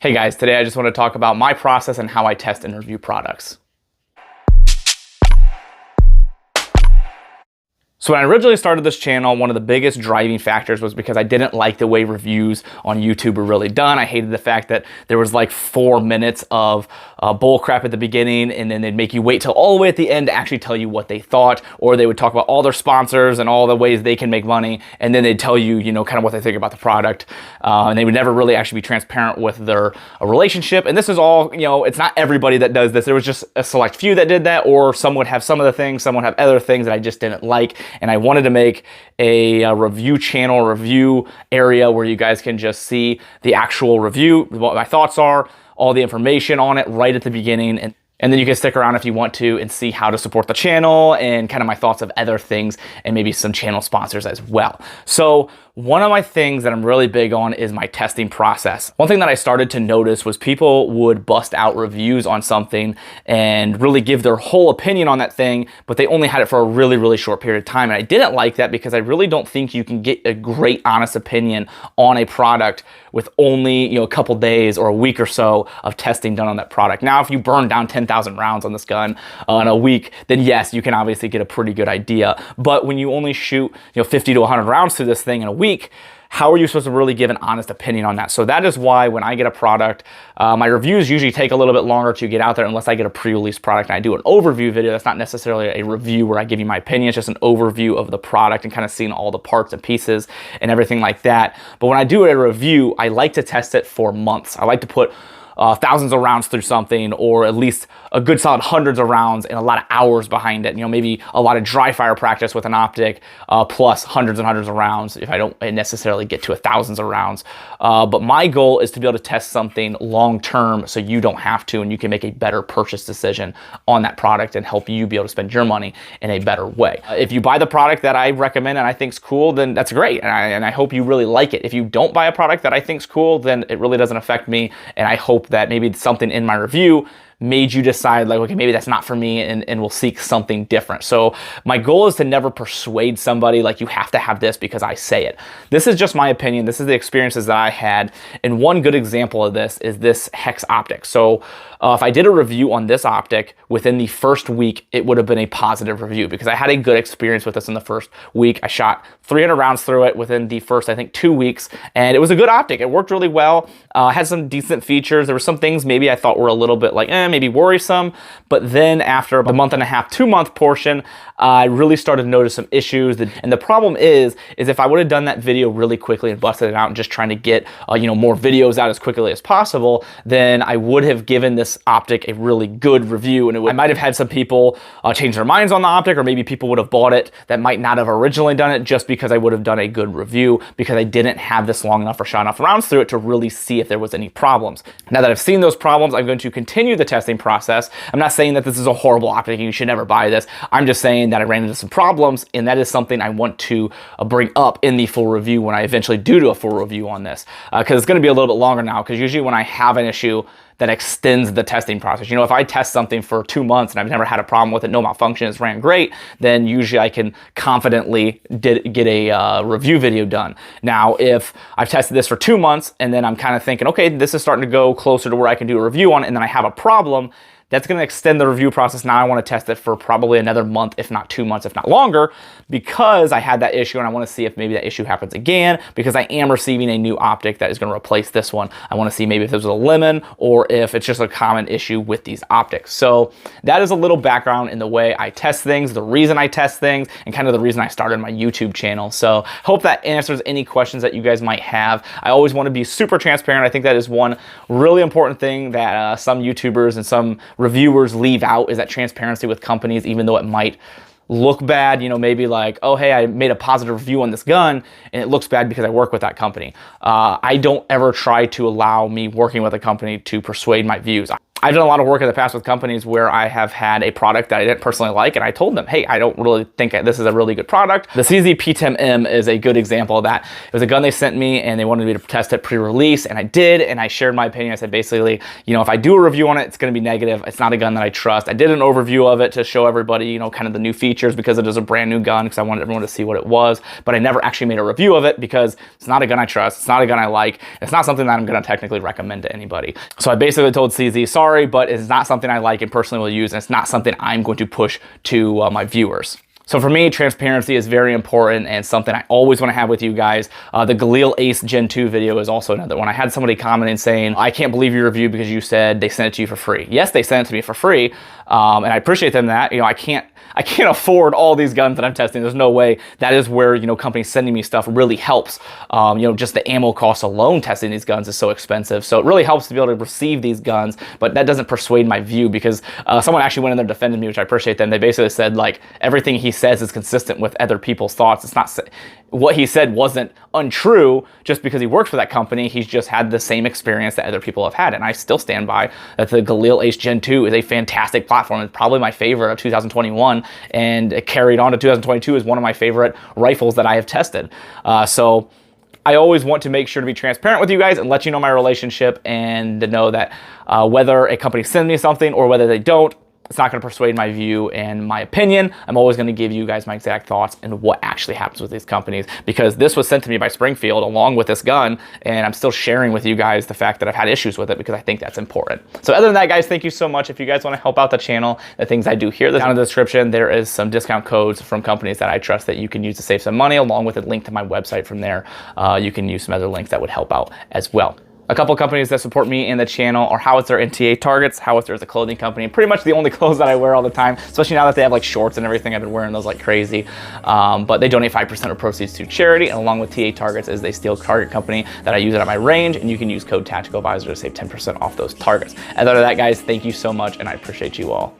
Hey guys, today I just want to talk about my process and how I test and review products. So when I originally started this channel, one of the biggest driving factors was because I didn't like the way reviews on YouTube were really done. I hated the fact that there was like 4 minutes of bull crap at the beginning, and then they'd make you wait till all the way at the end to actually tell you what they thought, or they would talk about all their sponsors and all the ways they can make money, and then they'd tell you, kind of what they think about the product, and they would never really actually be transparent with their relationship. And this is all, it's not everybody that does this. There was just a select few that did that, or some would have some of the things, some would have other things that I just didn't like. And I wanted to make a review channel, review area where you guys can just see the actual review, what my thoughts are, all the information on it right at the beginning. And then you can stick around if you want to and see how to support the channel and kind of my thoughts of other things and maybe some channel sponsors as well. So one of my things that I'm really big on is my testing process. One thing that I started to notice was people would bust out reviews on something and really give their whole opinion on that thing, but they only had it for a really, really short period of time. And I didn't like that because I really don't think you can get a great, honest opinion on a product with only, a couple days or a week or so of testing done on that product. Now, if you burn down 10,000 rounds on this gun in a week, then yes, you can obviously get a pretty good idea. But when you only shoot, 50 to 100 rounds through this thing in a week, how are you supposed to really give an honest opinion on that? So that is why when I get a product, my reviews usually take a little bit longer to get out there unless I get a pre-release product and I do an overview video. That's not necessarily a review where I give you my opinion. It's just an overview of the product and kind of seeing all the parts and pieces and everything like that. But when I do a review, I like to test it for months. I like to put thousands of rounds through something, or at least a good solid hundreds of rounds and a lot of hours behind it. Maybe a lot of dry fire practice with an optic, plus hundreds and hundreds of rounds if I don't necessarily get to thousands of rounds. But my goal is to be able to test something long term so you don't have to, and you can make a better purchase decision on that product and help you be able to spend your money in a better way. If you buy the product that I recommend and I think's cool, then that's great. And I hope you really like it. If you don't buy a product that I think's cool, then it really doesn't affect me. And I hope that maybe something in my review made you decide like, okay, maybe that's not for me, and we'll seek something different. So my goal is to never persuade somebody like you have to have this because I say it. This is just my opinion. This is the experiences that I had. And one good example of this is this Hex Optics. So if I did a review on this optic within the first week, it would have been a positive review because I had a good experience with this in the first week. I shot 300 rounds through it within the first, I think, 2 weeks, and it was a good optic. It worked really well. Had some decent features. There were some things maybe I thought were a little bit like, maybe worrisome, but then after the month and a half, 2 month portion, I really started to notice some issues. And the problem is if I would have done that video really quickly and busted it out and just trying to get more videos out as quickly as possible, then I would have given this optic a really good review, and I might have had some people change their minds on the optic, or maybe people would have bought it that might not have originally done it just because I would have done a good review because I didn't have this long enough or shot enough rounds through it to really see if there was any problems. Now that I've seen those problems, I'm going to continue the testing process. I'm not saying that this is a horrible optic and you should never buy this. I'm just saying that I ran into some problems, and that is something I want to bring up in the full review when I eventually do a full review on this, because it's going to be a little bit longer now, because usually when I have an issue that extends the testing process. If I test something for 2 months and I've never had a problem with it, no malfunctions, ran great, then usually I can confidently get a review video done. Now, if I've tested this for 2 months and then I'm kind of thinking, okay, this is starting to go closer to where I can do a review on it, and then I have a problem, that's going to extend the review process. Now I want to test it for probably another month, if not 2 months, if not longer, because I had that issue and I want to see if maybe that issue happens again, because I am receiving a new optic that is going to replace this one. I want to see maybe if there's a lemon or if it's just a common issue with these optics. So that is a little background in the way I test things, the reason I test things, and kind of the reason I started my YouTube channel. So hope that answers any questions that you guys might have. I always want to be super transparent. I think that is one really important thing that some YouTubers and some reviewers leave out, is that transparency with companies, even though it might look bad, maybe like, oh, hey, I made a positive review on this gun and it looks bad because I work with that company. I don't ever try to allow me working with a company to persuade my views. I've done a lot of work in the past with companies where I have had a product that I didn't personally like, and I told them, hey, I don't really think this is a really good product. The CZ P10M is a good example of that. It was a gun they sent me, and they wanted me to test it pre-release, and I did, and I shared my opinion. I said, basically, you know, if I do a review on it, it's gonna be negative. It's not a gun that I trust. I did an overview of it to show everybody, you know, kind of the new features, because it is a brand new gun, because I wanted everyone to see what it was, but I never actually made a review of it because it's not a gun I trust. It's not a gun I like. It's not something that I'm gonna technically recommend to anybody. So I basically told CZ, sorry, but it's not something I like and personally will use, and it's not something I'm going to push to my viewers. So for me, transparency is very important and something I always want to have with you guys. The Galil Ace Gen 2 video is also another one. I had somebody commenting saying, I can't believe your review because you said they sent it to you for free. Yes, they sent it to me for free, and I appreciate them that. You know, I can't afford all these guns that I'm testing. There's no way. That is where, you know, companies sending me stuff really helps. You know, just the ammo cost alone testing these guns is so expensive. So it really helps to be able to receive these guns, but that doesn't persuade my view, because someone actually went in there defended me, which I appreciate them. They basically said, like, everything he says is consistent with other people's thoughts. It's not, what he said wasn't untrue just because he works for that company. He's just had the same experience that other people have had. And I still stand by that the Galil Ace Gen 2 is a fantastic platform. It's probably my favorite of 2021, and it carried on to 2022 as one of my favorite rifles that I have tested. So I always want to make sure to be transparent with you guys and let you know my relationship, and to know that whether a company sends me something or whether they don't, it's not going to persuade my view and my opinion. I'm always going to give you guys my exact thoughts and what actually happens with these companies, because this was sent to me by Springfield along with this gun, and I'm still sharing with you guys the fact that I've had issues with it, because I think that's important. So other than that, guys, thank you so much. If you guys want to help out the channel, the things I do here, down in the description, there is some discount codes from companies that I trust that you can use to save some money, along with a link to my website. From there, you can use some other links that would help out as well. A couple companies that support me in the channel are Howitzer and TA Targets. Howitzer is a clothing company, pretty much the only clothes that I wear all the time, especially now that they have like shorts and everything. I've been wearing those like crazy. But they donate 5% of proceeds to charity, and along with TA Targets is a steel target company that I use it at my range, and you can use code Tactical Advisor to save 10% off those targets. And other than that, guys, thank you so much, and I appreciate you all.